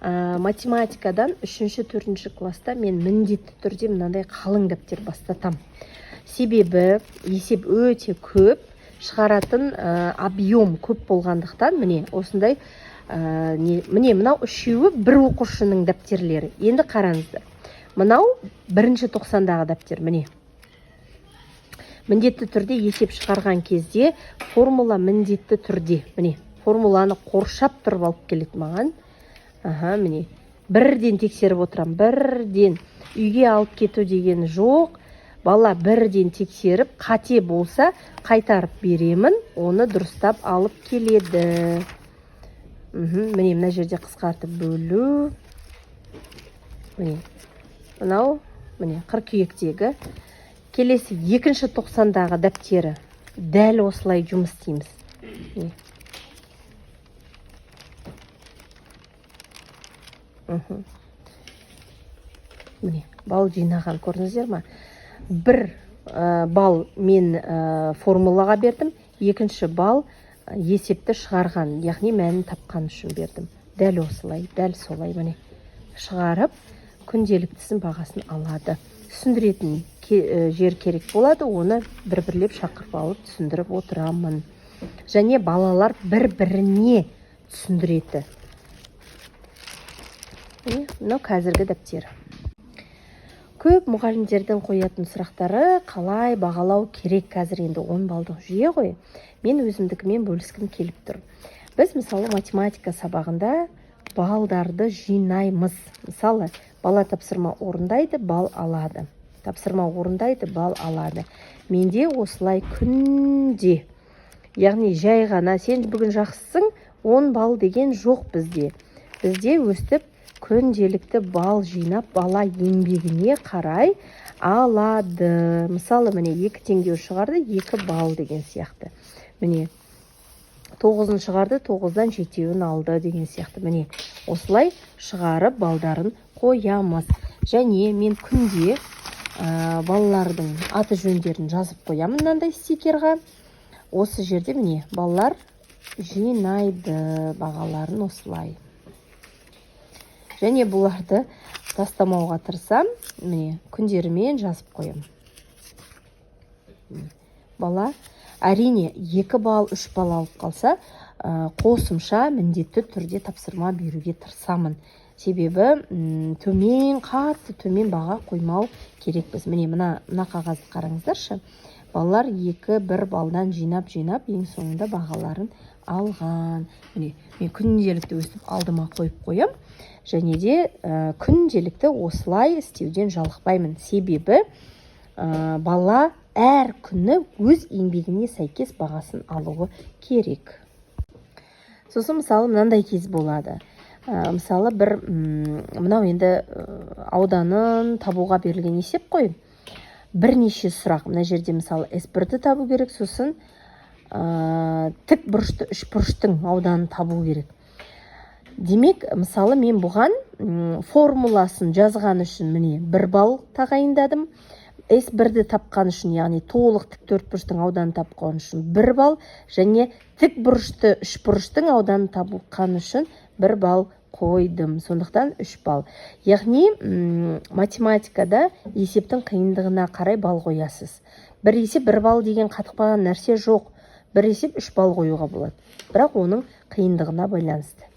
математикадан 3-4 класста мен міндетті түрде мынандай қалың дәптер бастатам. Себебі есеп өте көп, шығаратын объем көп болғандықтан міне осындай міне мынау үшеуі бір оқушының дәптерлері. Енді қараңыздар. Мынау 1-тоқсандағы дәптер, міне. Міндетті түрде есеп шығарған кезде формула міндетті түрде. Міне, формуланы қоршап тұрып алып келеді маған. Міне. Бірден тексеріп отырам. Бірден үйге алып кету деген жоқ. Бала бірден тексеріп, қате болса қайтарып беремін, оны дұрыстап алып келеді. Міне, мына жерде қысқартып бөлу. Міне. Мынау, міне, қыркүйектегі. Келесі 2-тоқсандағы дәптері дәл осылай жұмыс істейміз. Міне, бал жинаған көрдіңіздер ма? Бір бал мен формулаға бердім, екінші бал есепті шығарған, яғни мәнін тапқан үшін бердім. Дәл осылай, дәл солай міне шығарып, күнделіктісін бағасын алады. Түсіндіретін жер керек болады, оны бір-бірлеп шақырып алып түсіндіріп отырамын. Және балалар бір-біріне түсіндіреді. Мынау қазіргі дәптер. Көп мұғалімдердің қоятын сұрақтары қалай бағалау керек, қазір енді 10 балдық жүйе ғой. Мен өзімдікімен бөліскім келіп тұр. Біз мысалы математика сабағында балдарды жинаймыз. Мысалы, бала тапсырма орындайды, бал алады. Тапсырма орындайды, бал алады. Менде осылай күнде. Яғни жай ғана сен бүгін жақсысың, 10 бал деген жоқ бізде. Бізде өстіп күнделікті бал жинап, бала еңбегіне қарай алады. Мысалы, міне 2 теңге шығарды, 2 бал деген сияқты. Міне 9-ын шығарды, 9-дан 7-ін алды деген сияқты. Міне осылай шығарып балдарын қоямыз. Және мен күнде балалардың аты жөндерін жазып қоямын мынандай стикерға. Осы жерде міне балалар жинайды бағаларын осылай. Және бұларды тастамауға тырысам, міне күндерімен жазып қоямын. Бала әрине 2 бал, 3 бал алып қалса, қосымша міндетті түрде тапсырма беруге тырысамын. Себебі қатты төмен баға қоймау керекпіз. Міне мына қағазды қараңыздаршы. Балалар 2-1 балдан жинап, ең соңында бағаларын алған. Міне, мен күнделікті өстіп алдыма қойып қоям. Және де күнделікті осылай істеуден жалықпаймын. Себебі бала әр күні өз еңбегіне сәйкес бағасын алуы керек. Сосын мысалы мынандай кез болады. Мысалы мынау енді ауданын табуға берілген есеп қой. Бірнеше сұрақ. Мына жерде мысалы S1-ді табу керек, сосын тік бұрышты, үш бұрыштың ауданын табу керек. Демек, мысалы мен бұған формуласын жазған үшін міне 1 бал тағайындадым. S1-ді тапқан үшін, яғни толық тік төртбұрыштың ауданын тапқан үшін 1 бал, және тік бұрышты үшбұрыштың ауданын тапқан үшін 1 бал қойдым. Сондықтан 3 бал. Яғни математикада есептің қиындығына қарай бал қоясыз. Бір есеп 1 бал деген қатықпаған нәрсе жоқ. Бір есеп 3 бал қоюға болады. Бірақ оның қиындығына байланысты.